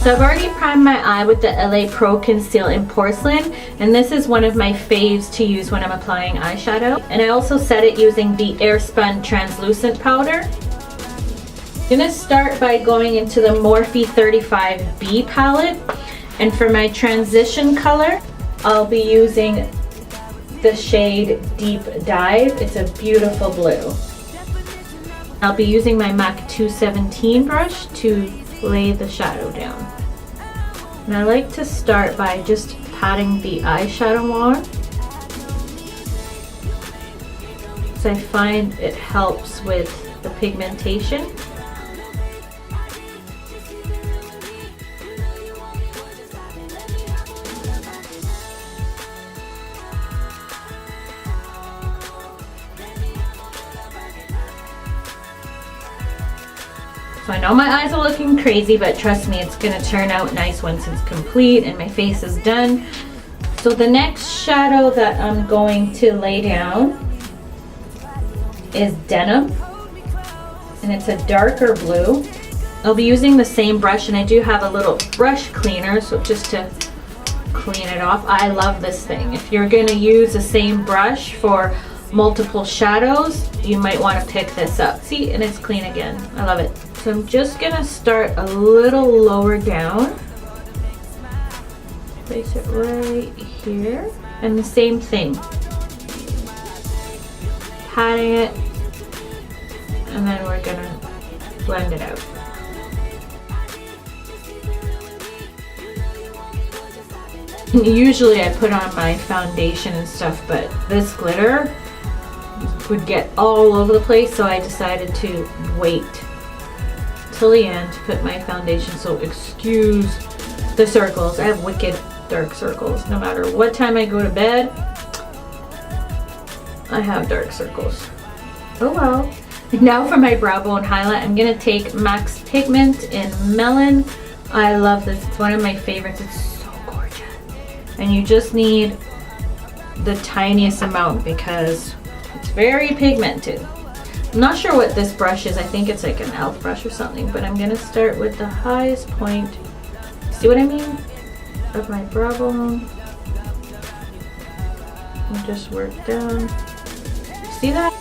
So I've already primed my eye with the LA Pro Conceal in Porcelain, and this is one of my faves to use when I'm applying eyeshadow. And I also set it using the Airspun translucent powder. I'm gonna start by going into the Morphe 35B palette, and for my transition color, I'll be using the shade Deep Dive. It's a beautiful blue. I'll be using my MAC 217 brush to lay the shadow down. And I like to start by just patting the eyeshadow on, so I find it helps with the pigmentation. So I know my eyes are looking crazy, but trust me, it's gonna turn out nice once it's complete and my face is done. So the next shadow that I'm going to lay down is Denim, and it's a darker blue. I'll be using the same brush, and I do have a little brush cleaner, so just to clean it off. I love this thing. If you're gonna use the same brush for multiple shadows, you might want to pick this up. See, and it's clean again. I love it. So I'm just gonna start a little lower down. Place it right here. And the same thing. Patting it. And then we're gonna blend it out. And usually I put on my foundation and stuff, but this glitter would get all over the place, so I decided to wait till the end to put my foundation. So excuse the circles. I have wicked dark circles. No matter what time I go to bed, I have dark circles. Oh well. Now for my brow bone highlight, I'm gonna take MAC's Pigment in Melon. I love this. It's one of my favorites. It's so gorgeous. And you just need the tiniest amount because it's very pigmented. I'm not sure what this brush is. I think it's like an e.l.f. brush or something, but I'm gonna start with the highest point. See what I mean? Of my brow bone. And just work down. See that?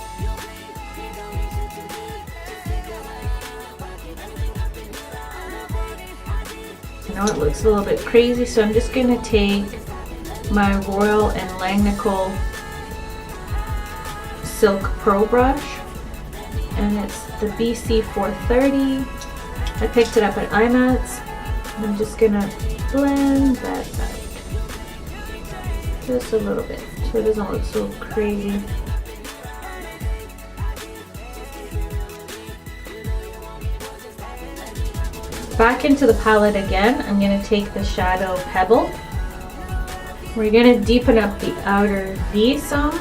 I know it looks a little bit crazy, so I'm just gonna take my Royal and Langnickel Silk Pro brush, and it's the BC 430. I picked it up at IMATS. I'm just gonna blend that out just a little bit so it doesn't look so crazy. Back into the palette again, I'm gonna take the Shadow Pebble. We're gonna deepen up the outer V some.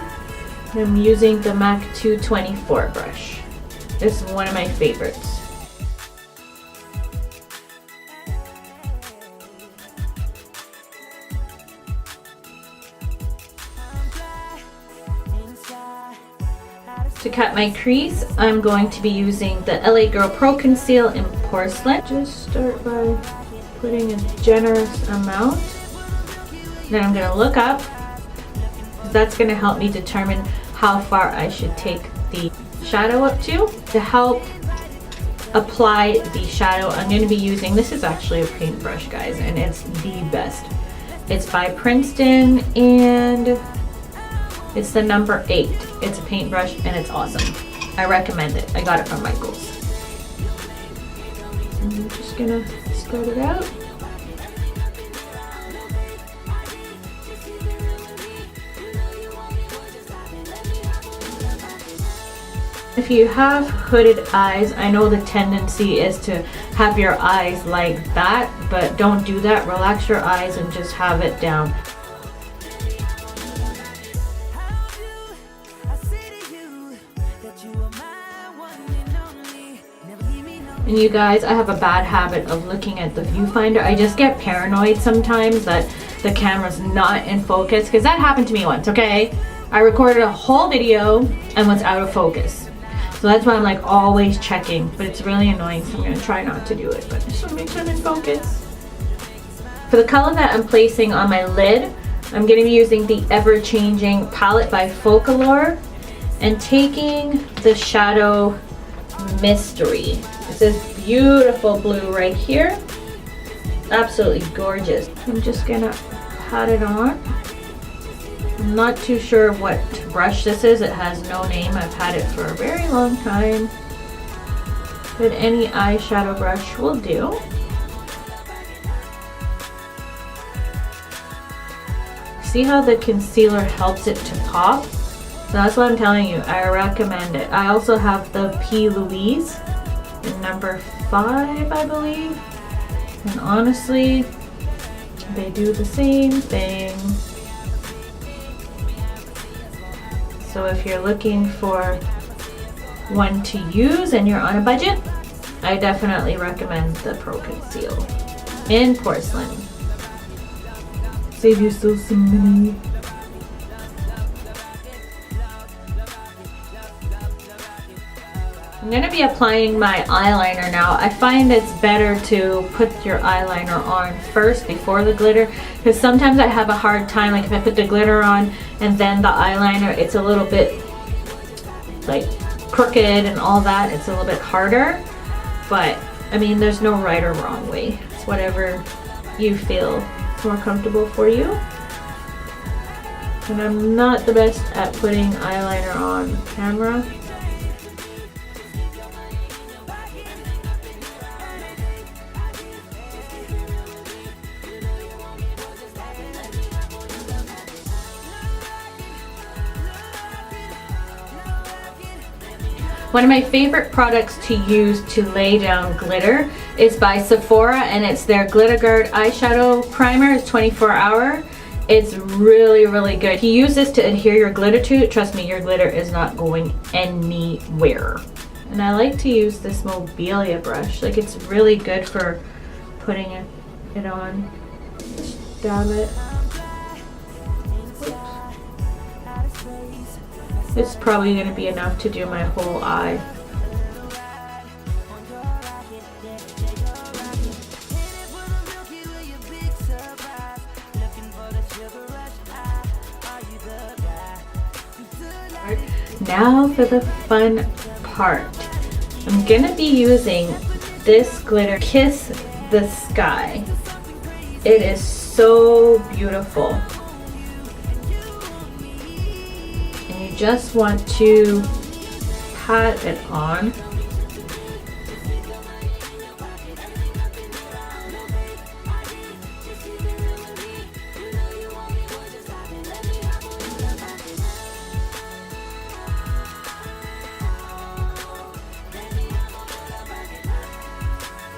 I'm using the MAC 224 brush. This is one of my favorites. To cut my crease, I'm going to be using the LA Girl Pro Conceal in Porcelain. Just start by putting a generous amount. Then I'm going to look up. That's going to help me determine how far I should take the shadow up to. To help apply the shadow, I'm going to be using, this is actually a paintbrush, guys, and it's the best. It's by Princeton, and it's the number 8. It's a paintbrush and it's awesome. I recommend it. I got it from Michael's. And I'm just gonna start it out. If you have hooded eyes, I know the tendency is to have your eyes like that, but don't do that. Relax your eyes and just have it down. And you guys, I have a bad habit of looking at the viewfinder. I just get paranoid sometimes that the camera's not in focus, because that happened to me once, okay? I recorded a whole video and was out of focus. So that's why I'm like always checking, but it's really annoying, so I'm gonna try not to do it, but just want to make sure I'm in focus. For the color that I'm placing on my lid, I'm going to be using the Everchanging palette by Focallure and taking the shadow Mystery. It's this beautiful blue right here. Absolutely gorgeous. I'm just going to pat it on. I'm not too sure what brush this is. It has no name. I've had it for a very long time. But any eyeshadow brush will do. See how the concealer helps it to pop? So that's what I'm telling you. I recommend it. I also have the P. Louise in number 5, I believe. And honestly, they do the same thing. So if you're looking for one to use and you're on a budget, I definitely recommend the Pro Conceal in Porcelain. Save yourself some money. I'm going to be applying my eyeliner now. I find it's better to put your eyeliner on first before the glitter, because sometimes I have a hard time, like if I put the glitter on and then the eyeliner, it's a little bit like crooked and all that. It's a little bit harder, but I mean, there's no right or wrong way. It's whatever you feel more comfortable for you. And I'm not the best at putting eyeliner on camera. One of my favorite products to use to lay down glitter is by Sephora, and it's their Glitterguard eyeshadow primer. It's 24-hour. It's really, really good. If you use this to adhere your glitter to it, trust me, your glitter is not going anywhere. And I like to use this Mobilia brush. Like, it's really good for putting it on. Dab it. It's probably going to be enough to do my whole eye. Now for the fun part. I'm going to be using this glitter, Kiss the Sky. It is so beautiful. Just want to pat it on.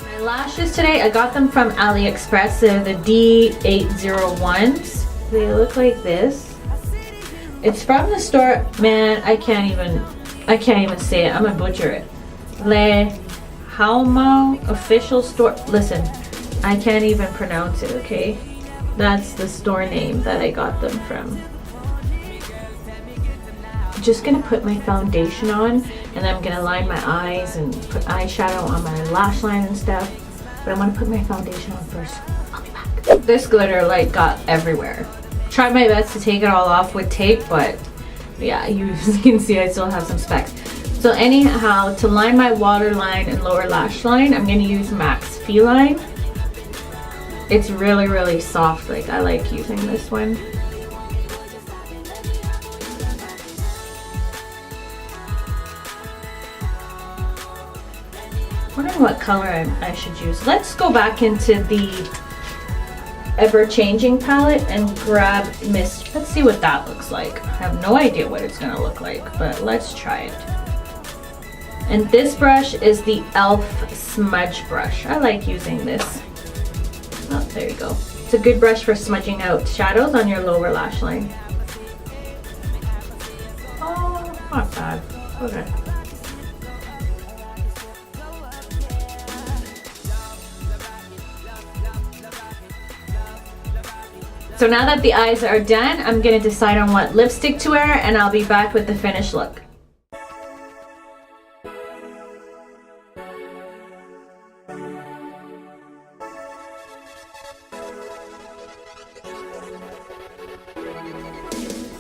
My lashes today, I got them from AliExpress. They're the D801s. They look like this. It's from the store, man, I can't even say it. I'm gonna butcher it. Lehuamao official store. Listen, I can't even pronounce it, okay? That's the store name that I got them from. I'm just gonna put my foundation on, and then I'm gonna line my eyes and put eyeshadow on my lash line and stuff. But I wanna put my foundation on first. I'll be back. This glitter like got everywhere. Tried my best to take it all off with tape, but yeah, you can see I still have some specks. So anyhow, to line my waterline and lower lash line, I'm going to use MAC's Feline. It's really, really soft. Like, I like using this one. Wondering what color I should use. Let's go back into the Everchanging palette and grab Mist. Let's see what that looks like. I have no idea what it's gonna look like, but let's try it. And this brush is the e.l.f. smudge brush. I like using this. Oh, there you go. It's a good brush for smudging out shadows on your lower lash line. Oh, not bad. Okay. So now that the eyes are done, I'm going to decide on what lipstick to wear, and I'll be back with the finished look.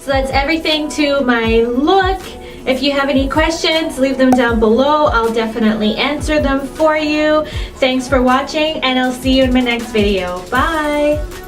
So that's everything to my look. If you have any questions, leave them down below. I'll definitely answer them for you. Thanks for watching, and I'll see you in my next video. Bye!